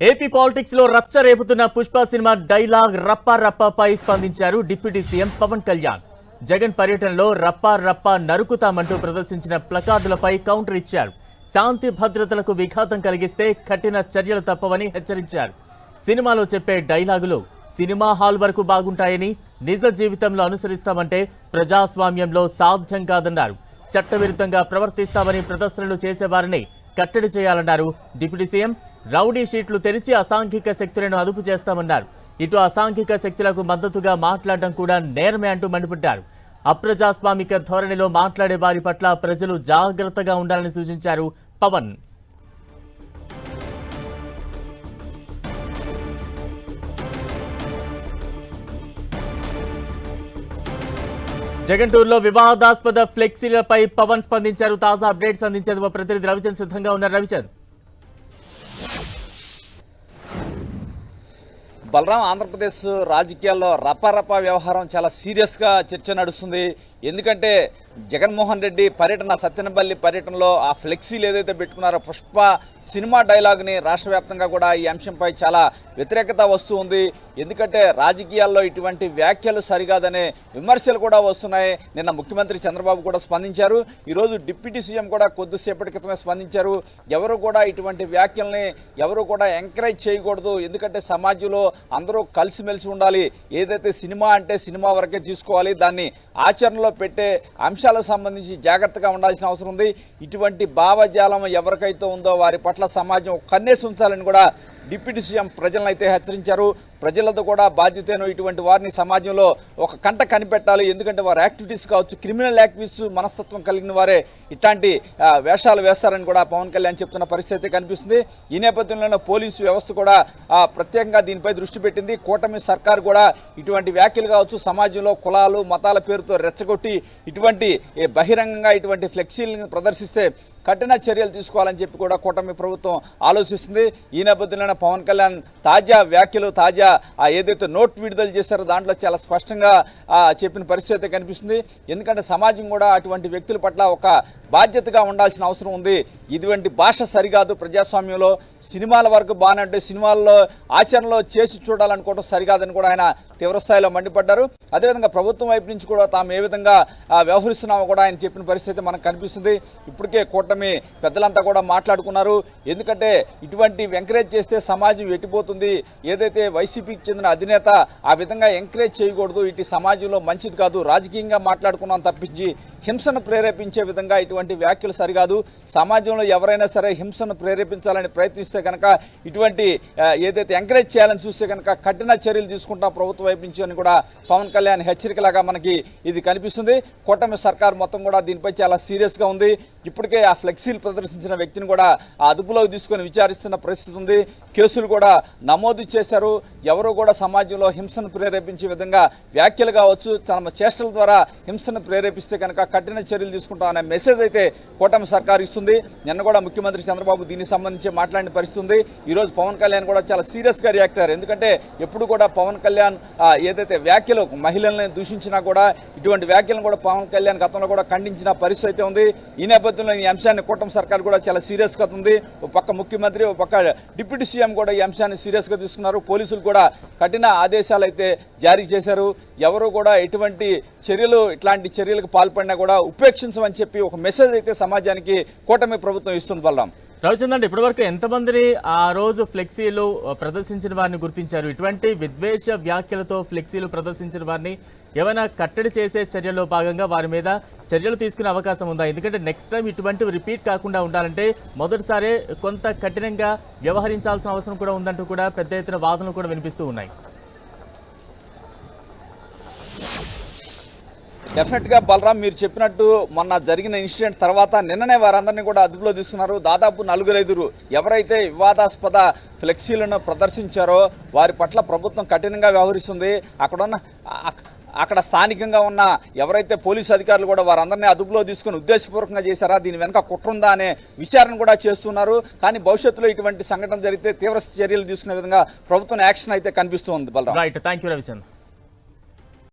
AP politics లో రచ్చ రేపుతున్న Pushpa cinema dialogue రప్పా రప్పాపై స్పందించారు డిప్యూటీ సీఎం పవన్ కళ్యాణ్. జగన్ పర్యటనలో రప్పా రప్పా నరుకుతామంటూ ప్రదర్శించిన ప్లకార్డులపై కౌంటర్ ఇచ్చారు. శాంతి భద్రతలకు విఘాతం కలిగిస్తే కఠిన చర్యలు తప్పవని హెచ్చరించారు. సినిమాలో చెప్పే డైలాగులు సినిమా హాల్ వరకు బాగుంటాయని, నిజ జీవితంలో అనుసరిస్తామంటే ప్రజాస్వామ్యంలో సాధ్యం కాదన్నారు. చట్టవిరుద్ధంగా ప్రవర్తిస్తామని ప్రదర్శనలు చేసేవారిని కట్టడి చేయాలన్నారు డిప్యూటీ సీఎం. రౌడీ షీట్లు తెరిచి అసాంఘిక శక్తులను అదుపు చేస్తామన్నారు. ఇటు అసాంఘిక శక్తులకు మద్దతుగా మాట్లాడడం కూడా నేరమే అంటూ మండిపడ్డారు. అప్రజాస్వామిక ధోరణిలో మాట్లాడే వారి పట్ల ప్రజలు జాగ్రత్తగా ఉండాలని సూచించారు పవన్. జగన్ టూర్లో వివాదాస్పద ఫ్లెక్సీలపై పవన్ స్పందించారు. తాజా అప్డేట్స్ అందించేందుకు మా ప్రతినిధి రవిచంద్ సిద్ధంగా ఉన్నారు. రవిచంద్, బలరాం, ఆంధ్రప్రదేశ్ రాజకీయాల్లో రపారపా వ్యవహారం చాలా సీరియస్గా చర్చ నడుస్తుంది. ఎందుకంటే జగన్మోహన్ రెడ్డి పర్యటన, సత్తెనపల్లి పర్యటనలో ఆ ఫ్లెక్సీలు ఏదైతే పెట్టుకున్నారో పుష్ప సినిమా డైలాగ్ని రాష్ట్ర వ్యాప్తంగా కూడా ఈ అంశంపై చాలా వ్యతిరేకత వస్తూ ఉంది. ఎందుకంటే రాజకీయాల్లో ఇటువంటి వ్యాఖ్యలు సరికాదనే విమర్శలు కూడా వస్తున్నాయి. నిన్న ముఖ్యమంత్రి చంద్రబాబు కూడా స్పందించారు. ఈరోజు డిప్యూటీ సీఎం కూడా కొద్దిసేపటి క్రితమే స్పందించారు. ఎవరు కూడా ఇటువంటి వ్యాఖ్యల్ని ఎవరు కూడా ఎంకరేజ్ చేయకూడదు. ఎందుకంటే సమాజంలో అందరూ కలిసిమెలిసి ఉండాలి. ఏదైతే సినిమా అంటే సినిమా వరకే తీసుకోవాలి, దాన్ని ఆచరణలో పెట్టే అంశాలకు సంబంధించి జాగ్రత్తగా ఉండాల్సిన అవసరం ఉంది. ఇటువంటి భావజాలం ఎవరికైతే ఉందో వారి పట్ల సమాజం కన్నేసి ఉంచాలని కూడా డిప్యూటీ సీఎం ప్రజలను అయితే హెచ్చరించారు. ప్రజలతో కూడా బాధ్యతను ఇటువంటి వారిని సమాజంలో ఒక కంట కనిపెట్టాలి. ఎందుకంటే వారు యాక్టివిటీస్ కావచ్చు, క్రిమినల్ యాక్టివిటీస్ మనస్తత్వం కలిగిన వారే ఇట్లాంటి వేషాలు వేస్తారని కూడా పవన్ కళ్యాణ్ చెప్తున్న పరిస్థితి కనిపిస్తుంది. ఈ నేపథ్యంలోనే పోలీసు వ్యవస్థ కూడా ప్రత్యేకంగా దీనిపై దృష్టి పెట్టింది. కూటమి సర్కారు కూడా ఇటువంటి వ్యాఖ్యలు కావచ్చు, సమాజంలో కులాలు మతాల పేరుతో రెచ్చగొట్టి ఇటువంటి బహిరంగంగా ఇటువంటి ఫ్లెక్సీలను ప్రదర్శిస్తే కఠిన చర్యలు తీసుకోవాలని చెప్పి కూడా కూటమి ప్రభుత్వం ఆలోచిస్తుంది. ఈ నేపథ్యంలోనే పవన్ కళ్యాణ్ తాజా వ్యాఖ్యలు, తాజా ఏదైతే నోట్ విడుదల చేశారో దాంట్లో చాలా స్పష్టంగా చెప్పిన పరిస్థితి కనిపిస్తుంది. ఎందుకంటే సమాజం కూడా అటువంటి వ్యక్తుల పట్ల ఒక బాధ్యతగా ఉండాల్సిన అవసరం ఉంది. ఇటువంటి భాష సరికాదు. ప్రజాస్వామ్యంలో సినిమాల వరకు బాగానే ఉంటే సినిమాల్లో ఆచరణలో చేసి చూడాలనుకోవడం సరికాదని కూడా ఆయన తీవ్రస్థాయిలో మండిపడ్డారు. అదేవిధంగా ప్రభుత్వం వైపు నుంచి కూడా తాము ఏ విధంగా వ్యవహరిస్తున్నామో కూడా ఆయన చెప్పిన పరిస్థితి మనకు కనిపిస్తుంది. ఇప్పటికే కూటమి పెద్దలంతా కూడా మాట్లాడుకున్నారు. ఎందుకంటే ఇటువంటి ఎంకరేజ్ చేస్తే సమాజం ఎట్టిపోతుంది. ఏదైతే వైసీపీకి చెందిన అధినేత ఆ విధంగా ఎంకరేజ్ చేయకూడదు, ఇటు సమాజంలో మంచిది కాదు, రాజకీయంగా మాట్లాడుకున్నాం తప్పించి హింసను ప్రేరేపించే విధంగా ఇటువంటి వ్యాఖ్యలు సరికాదు. సమాజంలో ఎవరైనా సరే హింసను ప్రేరేపించాలని ప్రయత్నిస్తే కనుక, ఇటువంటి ఏదైతే ఎంకరేజ్ చేయాలని చూస్తే కనుక కఠిన చర్యలు తీసుకుంటాం ప్రభుత్వం వైపు నుంచి అని కూడా పవన్ కళ్యాణ్ హెచ్చరికలాగా మనకి ఇది కనిపిస్తుంది. కూటమి సర్కార్ మొత్తం కూడా దీనిపై చాలా సీరియస్గా ఉంది. ఇప్పటికే ఆ ఫ్లెక్సీలు ప్రదర్శించిన వ్యక్తిని కూడా ఆ అదుపులోకి తీసుకొని విచారిస్తున్న పరిస్థితి ఉంది. కేసులు కూడా నమోదు చేశారు. ఎవరు కూడా సమాజంలో హింసను ప్రేరేపించే విధంగా వ్యాఖ్యలు కావచ్చు, తమ చేష్టల ద్వారా హింసను ప్రేరేపిస్తే కనుక కఠిన చర్యలు తీసుకుంటామనే మెసేజ్ అయితే కూటమి సర్కార్ ఇస్తుంది. నిన్న కూడా ముఖ్యమంత్రి చంద్రబాబు దీనికి సంబంధించి మాట్లాడిన పరిస్థితి ఉంది. ఈరోజు పవన్ కళ్యాణ్ కూడా చాలా సీరియస్గా రియాక్ట్ అయ్యారు. ఎందుకంటే ఎప్పుడు కూడా పవన్ కళ్యాణ్ ఏదైతే వ్యాఖ్యలు మహిళల్ని దూషించినా కూడా ఇటువంటి వ్యాఖ్యలను కూడా పవన్ కళ్యాణ్ గతంలో కూడా ఖండించిన పరిస్థితి అయితే ఉంది. ఈ నేపథ్యంలో ఈ అంశాన్ని కూటమి సర్కార్ కూడా చాలా సీరియస్గా ఉంది. ఒక పక్క ముఖ్యమంత్రి, ఒక పక్క డిప్యూటీ సీఎం కూడా ఈ అంశాన్ని సీరియస్గా తీసుకున్నారు. పోలీసులు కూడా కఠిన ఆదేశాలు అయితే జారీ చేశారు. ఎవరు కూడా ఎటువంటి చర్యలు, ఇట్లాంటి చర్యలకు పాల్పడినా కూడా ఉపేక్షించమని చెప్పి ఒక మెసేజ్ అయితే సమాజానికి కూటమి ప్రభుత్వం ఇస్తుంది. బలరాం, రవిచంద్ర, ఇప్పటివరకు ఎంతమందిని ఆ రోజు ఫ్లెక్సీలు ప్రదర్శించిన వారిని గుర్తించారు? ఇటువంటి విద్వేష వ్యాఖ్యలతో ఫ్లెక్సీలు ప్రదర్శించిన వారిని ఏమైనా కట్టడి చేసే చర్యల్లో భాగంగా వారి మీద చర్యలు తీసుకునే అవకాశం ఉందా? ఎందుకంటే నెక్స్ట్ టైం ఇటువంటివి రిపీట్ కాకుండా ఉండాలంటే మొదటిసారే కొంత కఠినంగా వ్యవహరించాల్సిన అవసరం కూడా ఉందంటూ కూడా పెద్ద ఎత్తున వాదనలు కూడా వినిపిస్తూ ఉన్నాయి. డెఫినెట్గా బలరాం, మీరు చెప్పినట్టు మొన్న జరిగిన ఇన్సిడెంట్ తర్వాత నిన్ననే వారందరినీ కూడా అదుపులో తీసుకున్నారు. దాదాపు 4-5 ఎవరైతే వివాదాస్పద ఫ్లెక్సీలను ప్రదర్శించారో వారి పట్ల ప్రభుత్వం కఠినంగా వ్యవహరిస్తుంది. అక్కడ స్థానికంగా ఉన్న ఎవరైతే పోలీసు అధికారులు కూడా వారందరినీ అదుపులో తీసుకుని ఉద్దేశపూర్వకంగా చేశారా, దీని వెనక కుట్రుందా అనే విచారణ కూడా చేస్తున్నారు. కానీ భవిష్యత్తులో ఇటువంటి సంఘటన జరిగితే తీవ్ర చర్యలు తీసుకునే విధంగా ప్రభుత్వం యాక్షన్ అయితే కనిపిస్తుంది. Balaram, right, thank you Ravichandra.